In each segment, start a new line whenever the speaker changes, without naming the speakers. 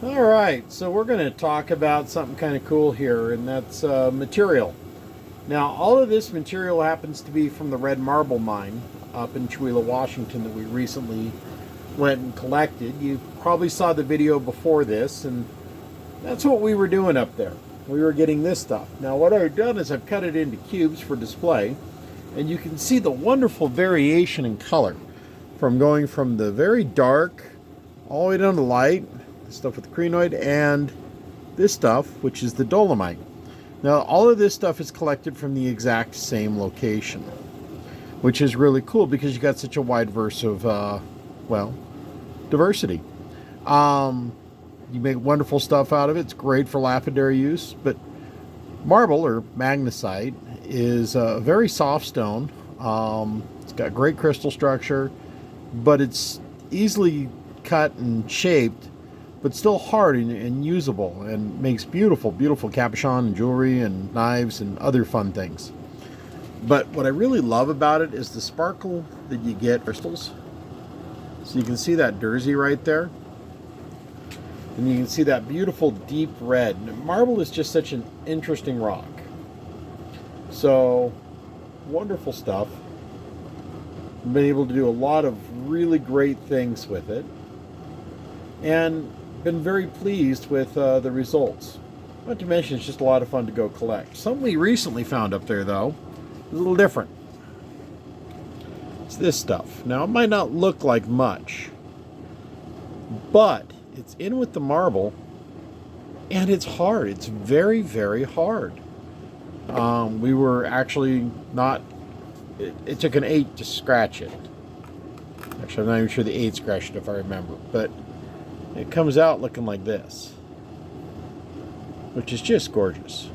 All right, so we're going to talk about something kind of cool here, and that's material. Now, all of this material happens to be from the Red Marble Mine up in Chewelah, Washington, that we recently went and collected. You probably saw the video before this, and that's what we were doing up there. We were getting this stuff. Now, what I've done is I've cut it into cubes for display, and you can see the wonderful variation in color from going from the very dark all the way down to light, stuff with the crinoid, and this stuff, which is the dolomite. Now, all of this stuff is collected from the exact same location, which is really cool because you got such a wide verse of, diversity. You make wonderful stuff out of it. It's great for lapidary use, but marble or magnesite is a very soft stone. It's got great crystal structure, but it's easily cut and shaped, but still hard and usable, and makes beautiful cabochon and jewelry and knives and other fun things. But what I really love about it is the sparkle that you get crystals. So you can see that Jersey right there, and you can see that beautiful deep red. Marble is just such an interesting rock. So wonderful stuff. I've been able to do a lot of really great things with it, and been very pleased with the results. Not to mention it's just a lot of fun to go collect. Something we recently found up there, though, is a little different. It's this stuff. Now, it might not look like much, but it's in with the marble, and it's hard. It's very hard. We were actually not... It took an 8 to scratch it. Actually, I'm not even sure the 8 scratched it, if I remember, but it comes out looking like this, which is just gorgeous.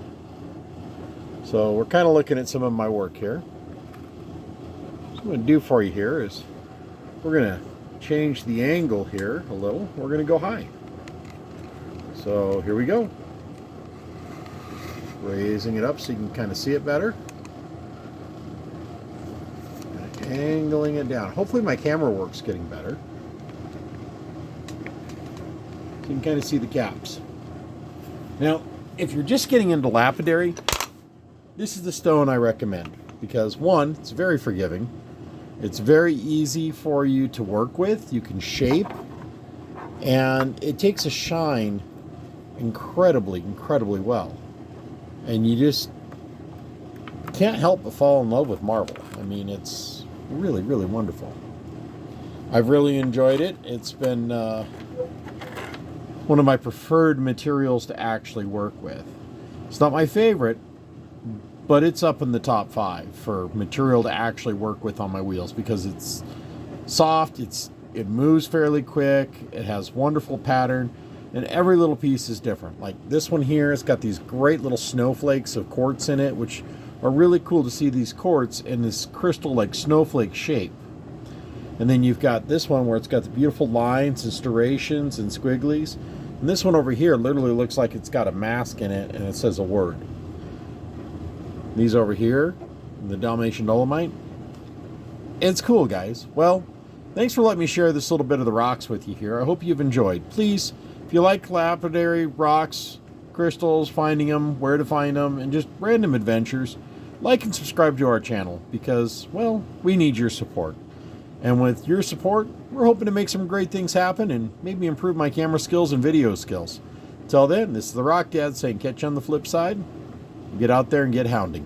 So we're kind of looking at some of my work here. What I'm going to do for you here is we're going to change the angle here a little. We're going to go high. So here we go. Raising it up so you can kind of see it better. Angling it down. Hopefully my camera work's getting better. So you can kind of see the caps. Now, if you're just getting into lapidary, this is the stone I recommend. Because one, it's very forgiving. It's very easy for you to work with. You can shape. And it takes a shine incredibly well. And you just can't help but fall in love with marble. I mean, it's really wonderful. I've really enjoyed it. It's been one of my preferred materials to actually work with. It's not my favorite, but it's up in the top 5 for material to actually work with on my wheels because it's soft, it moves fairly quick, it has wonderful pattern, and every little piece is different. Like this one here, it's got these great little snowflakes of quartz in it, which are really cool to see these quartz in this crystal like snowflake shape. And then you've got this one where it's got the beautiful lines and striations and squigglies. And this one over here literally looks like it's got a mask in it and it says a word. These over here, the Dalmatian Dolomite. It's cool, guys. Well, thanks for letting me share this little bit of the rocks with you here. I hope you've enjoyed. Please, if you like lapidary rocks, crystals, finding them, where to find them, and just random adventures, like and subscribe to our channel because, well, we need your support. And with your support, we're hoping to make some great things happen and maybe improve my camera skills and video skills. Till then, this is the Rock Dad saying catch you on the flip side. Get out there and get hounding.